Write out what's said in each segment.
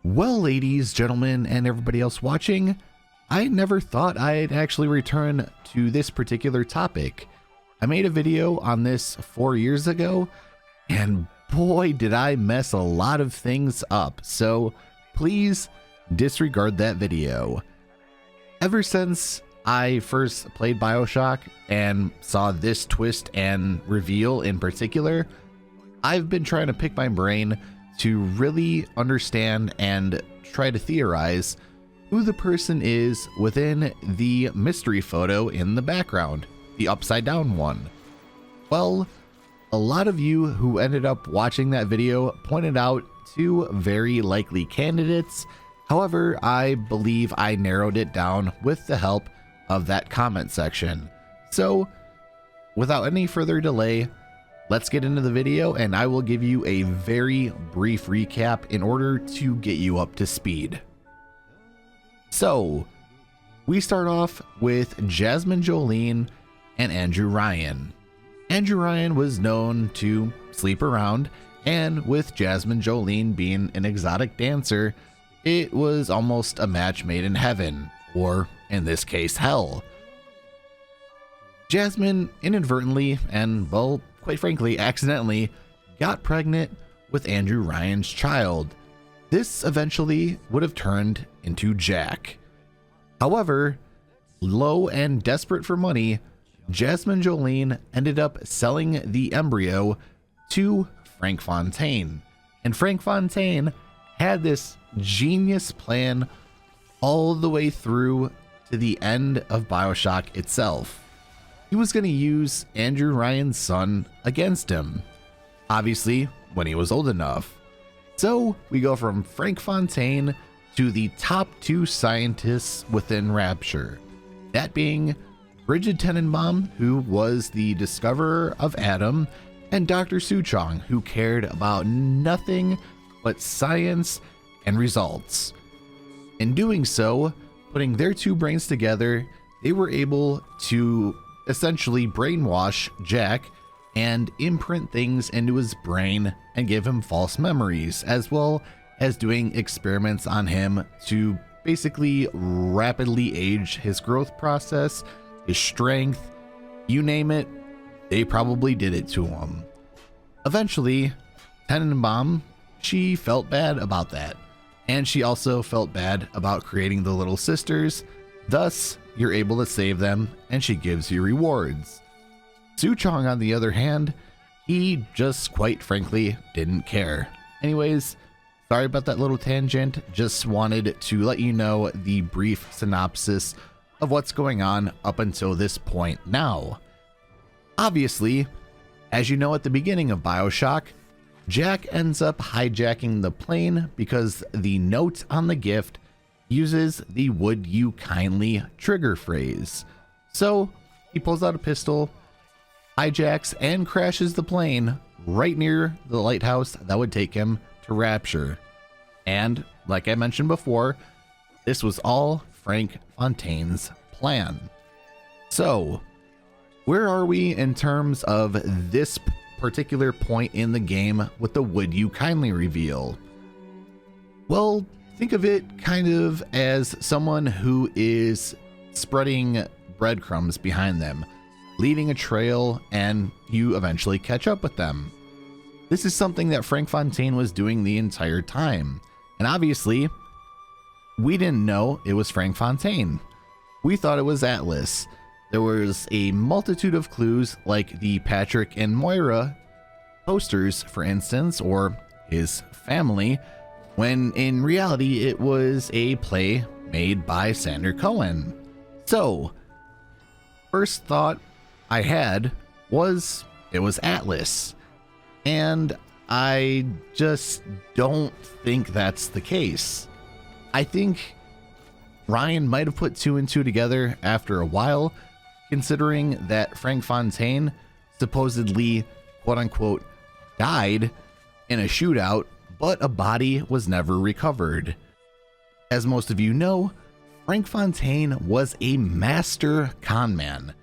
Well, ladies, gentlemen, and everybody else watching, I never thought I'd actually return to this particular topic. I made a video on this 4 years ago, and boy, did I mess a lot of things up, so please disregard that video. Ever since I first played Bioshock and saw this twist and reveal in particular, I've been trying to pick my brain to really understand and try to theorize who the person is within the mystery photo in the background, the upside down one. Well, a lot of you who ended up watching that video pointed out two very likely candidates. However, I believe I narrowed it down with the help of that comment section. So, without any further delay, let's get into the video and I will give you a very brief recap in order to get you up to speed. So, we start off with Jasmine Jolene and Andrew Ryan. Andrew Ryan was known to sleep around, and with Jasmine Jolene being an exotic dancer, it was almost a match made in heaven, or in this case, hell. Jasmine inadvertently, and well, quite frankly, accidentally, got pregnant with Andrew Ryan's child. This eventually would have turned into Jack. However, low and desperate for money, Jasmine Jolene ended up selling the embryo to Frank Fontaine. And Frank Fontaine had this genius plan all the way through to the end of Bioshock itself. He was going to use Andrew Ryan's son against him, obviously when he was old enough. So we go from Frank Fontaine to the top two scientists within Rapture, that being Bridget Tenenbaum, who was the discoverer of Adam, and Dr. Suchong, who cared about nothing but science and results. In doing so, putting their two brains together, they were able to essentially brainwash Jack and imprint things into his brain and give him false memories, as well as doing experiments on him to basically rapidly age his growth process, his strength, you name it, they probably did it to him. Eventually, Tenenbaum, she felt bad about that, and she also felt bad about creating the little sisters. Thus, you're able to save them, and she gives you rewards. Suchong, on the other hand, he just quite frankly didn't care. Anyways, sorry about that little tangent, just wanted to let you know the brief synopsis of what's going on up until this point now. Obviously, as you know at the beginning of Bioshock, Jack ends up hijacking the plane because the note on the gift uses the "would you kindly" trigger phrase. So he pulls out a pistol, hijacks and crashes the plane right near the lighthouse that would take him to Rapture. And like I mentioned before, this was all Frank Fontaine's plan. So, where are we in terms of this particular point in the game with the "would you kindly" reveal? Well, think of it kind of as someone who is spreading breadcrumbs behind them, leaving a trail, and you eventually catch up with them. This is something that Frank Fontaine was doing the entire time. And obviously, we didn't know it was Frank Fontaine. We thought it was Atlas. There was a multitude of clues like the Patrick and Moira posters, for instance, or his family, when in reality it was a play made by Sander Cohen. So, first thought I had was it was Atlas, and I just don't think that's the case. I think Ryan might have put two and two together after a while, considering that Frank Fontaine supposedly, quote unquote, died in a shootout, but a body was never recovered. As most of you know, Frank Fontaine was a master con man.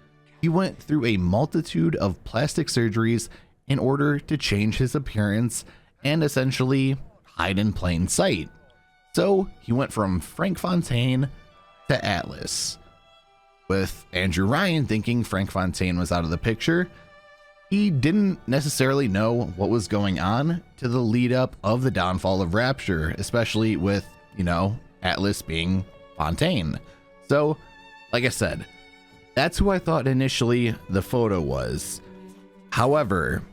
He went through a multitude of plastic surgeries in order to change his appearance and essentially hide in plain sight. So he went from Frank Fontaine to Atlas. With Andrew Ryan thinking Frank Fontaine was out of the picture, he didn't necessarily know what was going on to the lead up of the downfall of Rapture, especially with, Atlas being Fontaine. So, like I said, that's who I thought initially the photo was. However,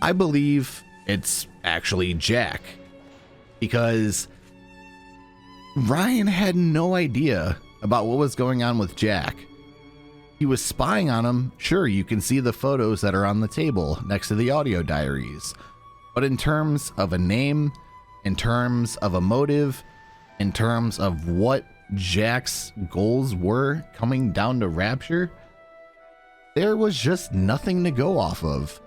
I believe it's actually Jack, because Ryan had no idea about what was going on with Jack. He was spying on him. Sure, you can see the photos that are on the table next to the audio diaries. But in terms of a name, in terms of a motive, in terms of what Jack's goals were coming down to Rapture, there was just nothing to go off of.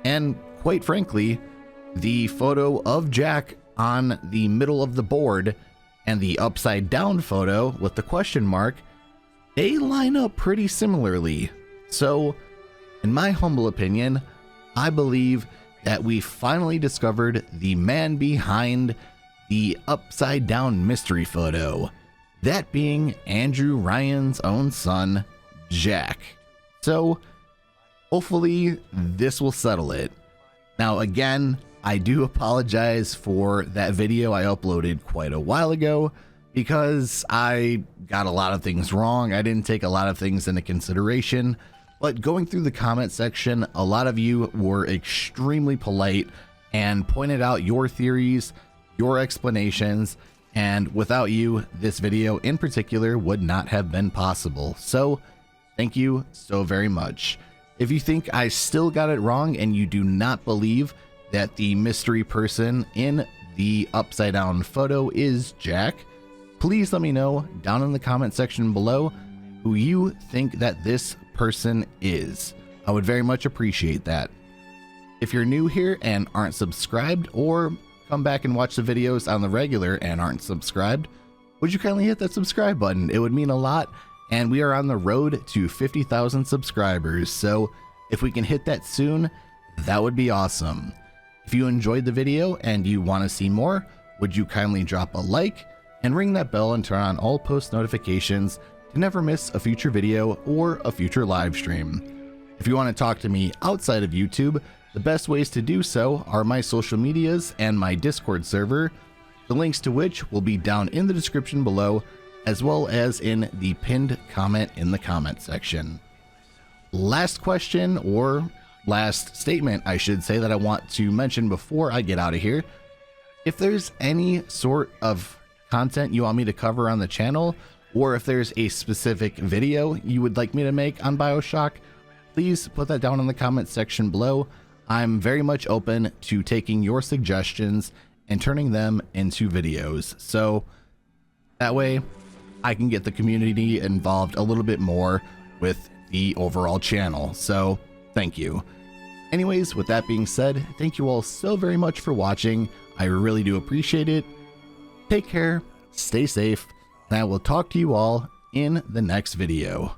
And quite frankly, the photo of Jack on the middle of the board and the upside down photo with the question mark, they line up pretty similarly. So, in my humble opinion, I believe that we finally discovered the man behind the upside down mystery photo, that being Andrew Ryan's own son, Jack. So, hopefully this will settle it. Now again, I do apologize for that video I uploaded quite a while ago, because I got a lot of things wrong. I didn't take a lot of things into consideration, but going through the comment section, a lot of you were extremely polite and pointed out your theories, your explanations, and without you, this video in particular would not have been possible. So thank you so very much. If you think I still got it wrong and you do not believe that the mystery person in the upside down photo is Jack, please let me know down in the comment section below who you think that this person is. I would very much appreciate that. If you're new here and aren't subscribed, or come back and watch the videos on the regular and aren't subscribed, would you kindly hit that subscribe button? It would mean a lot, and we are on the road to 50,000 subscribers, so if we can hit that soon, that would be awesome. If you enjoyed the video and you want to see more, would you kindly drop a like and ring that bell and turn on all post notifications to never miss a future video or a future live stream. If you want to talk to me outside of YouTube, the best ways to do so are my social medias and my Discord server, the links to which will be down in the description below, as well as in the pinned comment in the comment section. Last question, or last statement I should say, that I want to mention before I get out of here. If there's any sort of content you want me to cover on the channel, or if there's a specific video you would like me to make on Bioshock, please put that down in the comment section below. I'm very much open to taking your suggestions and turning them into videos, so that way I can get the community involved a little bit more with the overall channel. So thank you. Anyways, with that being said, thank you all so very much for watching. I really do appreciate it. Take care, stay safe, and I will talk to you all in the next video.